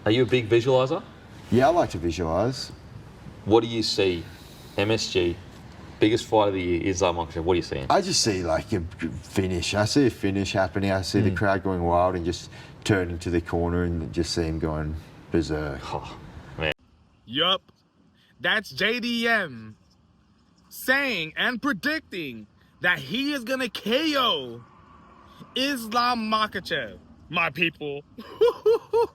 Are you a big visualizer? Yeah, I like to visualize. What do you see? MSG, biggest fight of the year, Islam Makhachev. What are you seeing? I just see like a finish. I see a finish happening. I see the crowd going wild and just turning to the corner and just see him going berserk. Oh, man. Yup, that's JDM saying and predicting that he is gonna KO Islam Makhachev. My people,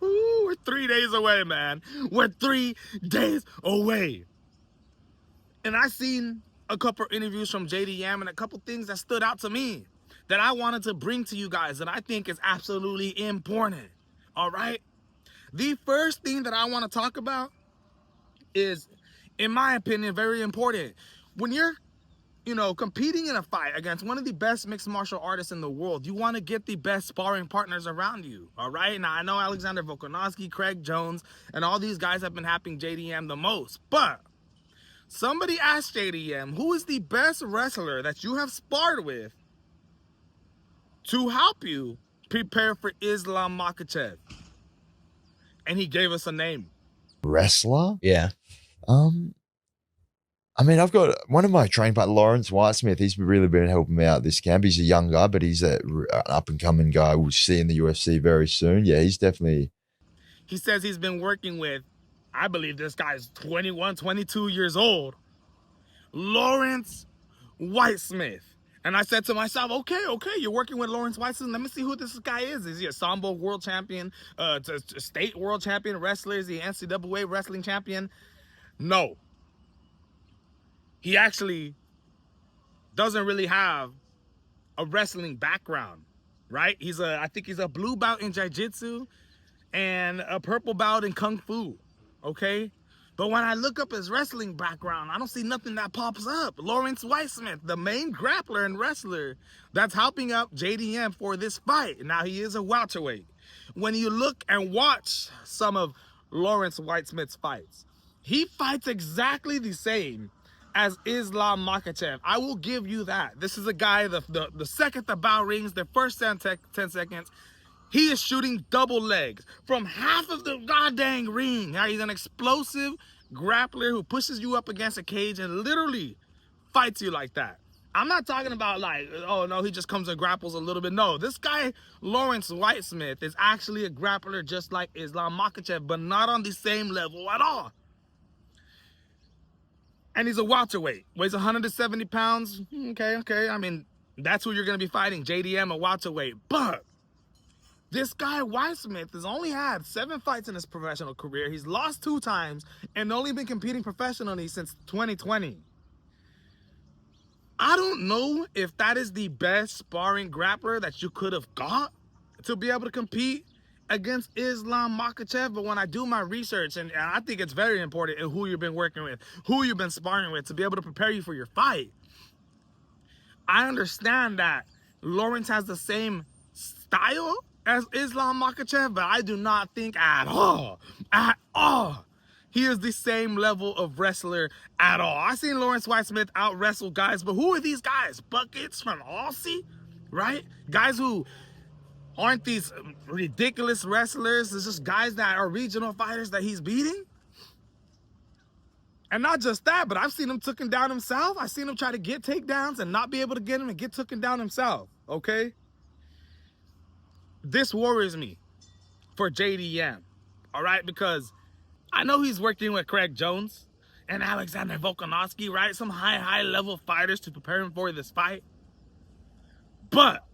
we're 3 days away, man. We're 3 days away. And I seen a couple interviews from JDM and a couple things that stood out to me that I wanted to bring to you guys that I think is absolutely important. All right. The first thing that I want to talk about is, in my opinion, very important. When you're, competing in a fight against one of the best mixed martial artists in the world, you want to get the best sparring partners around you, all right? Now, I know Alexander Volkanovski, Craig Jones, and all these guys have been helping JDM the most, but somebody asked JDM, who is the best wrestler that you have sparred with to help you prepare for Islam Makhachev? And he gave us a name. Wrestler? Yeah. I mean, I've got one of my training partners, Lawrence Whitesmith. He's really been helping me out this camp. He's a young guy, but he's an up-and-coming guy we'll see in the UFC very soon. Yeah, he's definitely... He says he's been working with, I believe this guy's 21, 22 years old, Lawrence Whitesmith. And I said to myself, okay, you're working with Lawrence Whitesmith. Let me see who this guy is. Is he a Sambo world champion, state world champion wrestler? Is he NCAA wrestling champion? No. He actually doesn't really have a wrestling background, right? I think he's a blue belt in jiu-jitsu and a purple belt in kung fu, okay? But when I look up his wrestling background, I don't see nothing that pops up. Lawrence Whitesmith, the main grappler and wrestler that's helping out JDM for this fight. Now, he is a welterweight. When you look and watch some of Lawrence Whitesmith's fights, he fights exactly the same as Islam Makhachev. I will give you that. This is a guy, the second the bell rings, the first 10 seconds, he is shooting double legs from half of the goddamn ring. Now, he's an explosive grappler who pushes you up against a cage and literally fights you like that. I'm not talking about like, oh no, he just comes and grapples a little bit. No, this guy, Lawrence Whitesmith, is actually a grappler just like Islam Makhachev, but not on the same level at all. And he's a welterweight, weighs 170 pounds. Okay. I mean, that's who you're going to be fighting, JDM, a welterweight. But this guy, Whitesmith, has only had 7 fights in his professional career. He's lost 2 times and only been competing professionally since 2020. I don't know if that is the best sparring grappler that you could have got to be able to compete against Islam Makhachev, but when I do my research, and I think it's very important in who you've been working with, who you've been sparring with to be able to prepare you for your fight, I understand that Lawrence has the same style as Islam Makhachev, but I do not think at all, he is the same level of wrestler at all. I've seen Lawrence Whitesmith out wrestle guys, but who are these guys? Buckets from Aussie, right? Guys who aren't these ridiculous wrestlers. It's just guys that are regional fighters that he's beating. And not just that, but I've seen him taken down himself. I've seen him try to get takedowns and not be able to get him and get taken down himself, okay? This worries me for JDM, all right? Because I know he's working with Craig Jones and Alexander Volkanovski, right? Some high level fighters to prepare him for this fight. But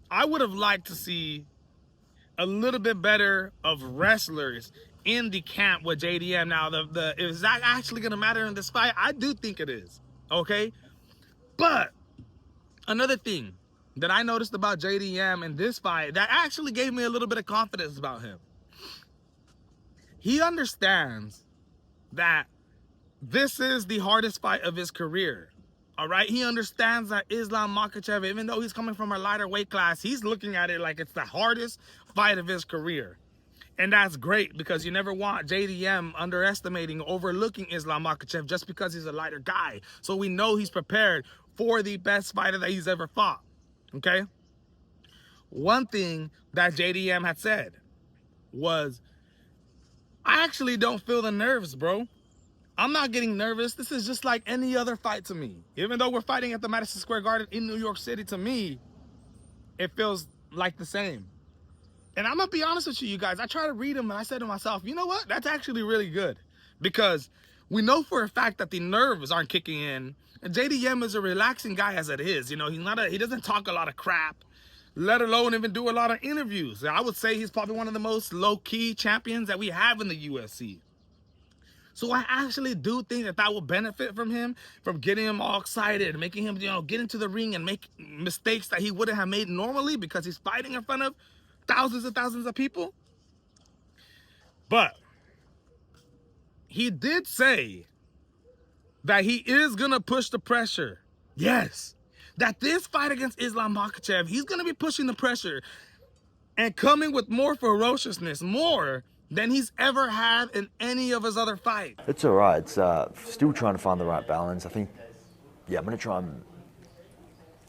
I would have liked to see a little bit better of wrestlers in the camp with JDM. Now, is that actually going to matter in this fight? I do think it is, okay? But another thing that I noticed about JDM in this fight that actually gave me a little bit of confidence about him. He understands that this is the hardest fight of his career. All right, he understands that Islam Makhachev, even though he's coming from a lighter weight class, he's looking at it like it's the hardest fight of his career. And that's great because you never want JDM underestimating, overlooking Islam Makhachev just because he's a lighter guy. So we know he's prepared for the best fighter that he's ever fought, okay? One thing that JDM had said was I actually don't feel the nerves, bro. I'm not getting nervous. This is just like any other fight to me. Even though we're fighting at the Madison Square Garden in New York City, to me, it feels like the same. And I'm going to be honest with you guys. I try to read him and I said to myself, you know what? That's actually really good. Because we know for a fact that the nerves aren't kicking in. And JDM is a relaxing guy as it is. You know, he doesn't talk a lot of crap, let alone even do a lot of interviews. I would say he's probably one of the most low-key champions that we have in the UFC. So I actually do think that that will benefit from him, from getting him all excited, making him, you know, get into the ring and make mistakes that he wouldn't have made normally because he's fighting in front of thousands and thousands of people. But he did say that he is going to push the pressure. Yes. That this fight against Islam Makhachev, he's going to be pushing the pressure and coming with more ferociousness, more than he's ever had in any of his other fights. It's all right. It's still trying to find the right balance. I think, yeah, I'm going to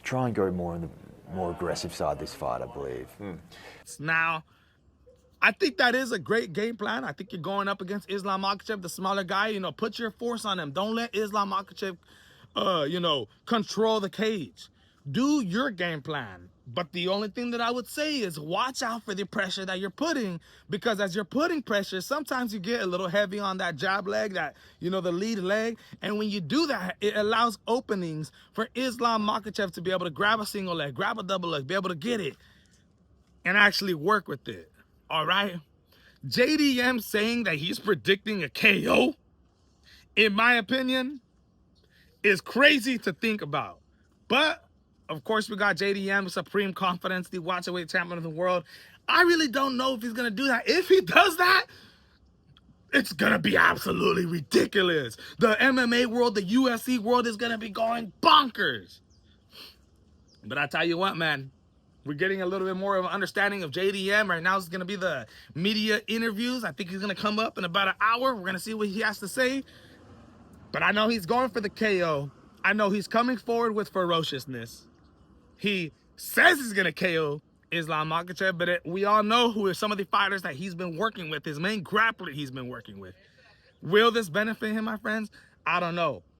try and go more on the more aggressive side this fight, I believe. Now, I think that is a great game plan. I think you're going up against Islam Makhachev, the smaller guy. You know, put your force on him. Don't let Islam Makhachev, you know, control the cage. Do your game plan. But the only thing that I would say is watch out for the pressure that you're putting, because as you're putting pressure, sometimes you get a little heavy on that jab leg, that, you know, the lead leg. And when you do that, it allows openings for Islam Makhachev to be able to grab a single leg, grab a double leg, be able to get it and actually work with it. All right? JDM saying that he's predicting a KO, in my opinion, is crazy to think about. But of course, we got JDM, Supreme Confidence, the welterweight champion of the world. I really don't know if he's going to do that. If he does that, it's going to be absolutely ridiculous. The MMA world, the UFC world is going to be going bonkers. But I tell you what, man, we're getting a little bit more of an understanding of JDM. Right now, it's going to be the media interviews. I think he's going to come up in about an hour. We're going to see what he has to say. But I know he's going for the KO. I know he's coming forward with ferociousness. He says he's going to KO Islam Makhachev, but we all know who are some of the fighters that he's been working with, his main grappler he's been working with. Will this benefit him, my friends? I don't know.